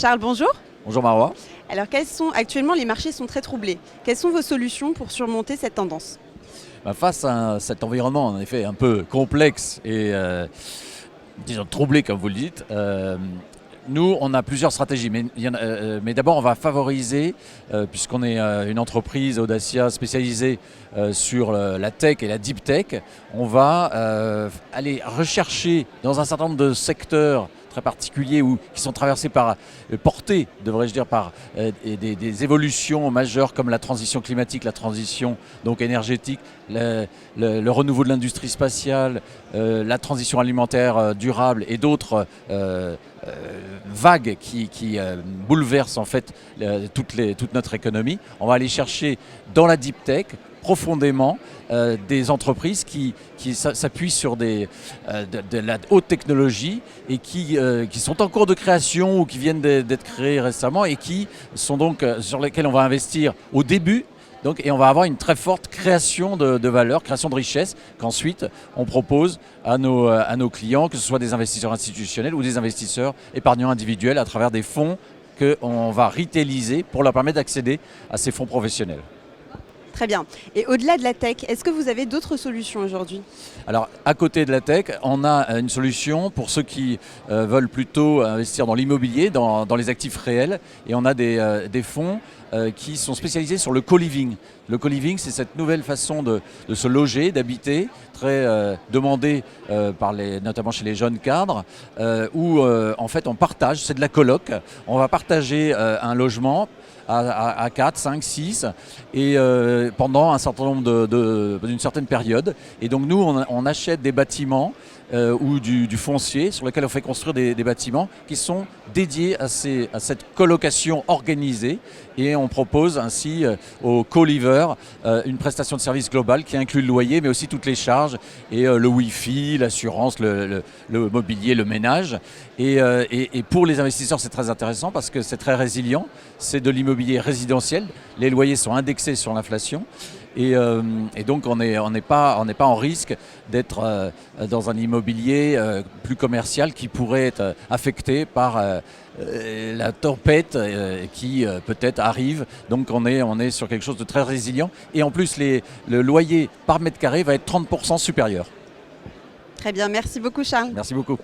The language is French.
Charles, bonjour. Bonjour Marois. Alors, actuellement, les marchés sont très troublés. Quelles sont vos solutions pour surmonter cette tendance? Face à cet environnement en effet un peu complexe et disons troublé comme vous le dites, nous on a plusieurs stratégies, mais d'abord on va favoriser, puisqu'on est une entreprise Audacia spécialisée sur la tech et la deep tech, on va aller rechercher dans un certain nombre de secteurs très particuliers ou qui sont traversés par, portés, devrais-je dire, par des évolutions majeures comme la transition climatique, la transition donc énergétique, le renouveau de l'industrie spatiale, la transition alimentaire durable et d'autres vagues qui bouleversent en fait toute notre économie. On va aller chercher dans la deep tech profondément des entreprises qui s'appuient sur de la haute technologie et qui sont en cours de création ou qui viennent d'être créées récemment et qui sont donc sur lesquelles on va investir au début. Et on va avoir une très forte création de valeur, création de richesse qu'ensuite on propose à nos clients, que ce soit des investisseurs institutionnels ou des investisseurs épargnants individuels à travers des fonds qu'on va retailiser pour leur permettre d'accéder à ces fonds professionnels. Très bien. Et au-delà de la tech, est-ce que vous avez d'autres solutions aujourd'hui? Alors, à côté de la tech, on a une solution pour ceux qui veulent plutôt investir dans l'immobilier, dans les actifs réels. Et on a des fonds qui sont spécialisés sur le co-living. Le co-living, c'est cette nouvelle façon de se loger, d'habiter, très demandée notamment chez les jeunes cadres, où en fait on partage, c'est de la coloc. On va partager un logement à 4, 5, 6 et pendant un certain nombre d'une certaine période. Et donc nous, on achète des bâtiments ou du foncier sur lequel on fait construire des bâtiments qui sont dédiés à cette colocation organisée et on propose ainsi aux co-livers une prestation de service globale qui inclut le loyer mais aussi toutes les charges et le wifi, l'assurance, le mobilier, le ménage. Et pour les investisseurs, c'est très intéressant parce que c'est très résilient. C'est de l'immobilier résidentiel. Les loyers sont indexés sur l'inflation. Et donc on n'est pas en risque d'être dans un immobilier plus commercial qui pourrait être affecté par la tempête qui peut-être arrive. Donc on est sur quelque chose de très résilient. Et en plus, le loyer par mètre carré va être 30% supérieur. Très bien, merci beaucoup Charles. Merci beaucoup.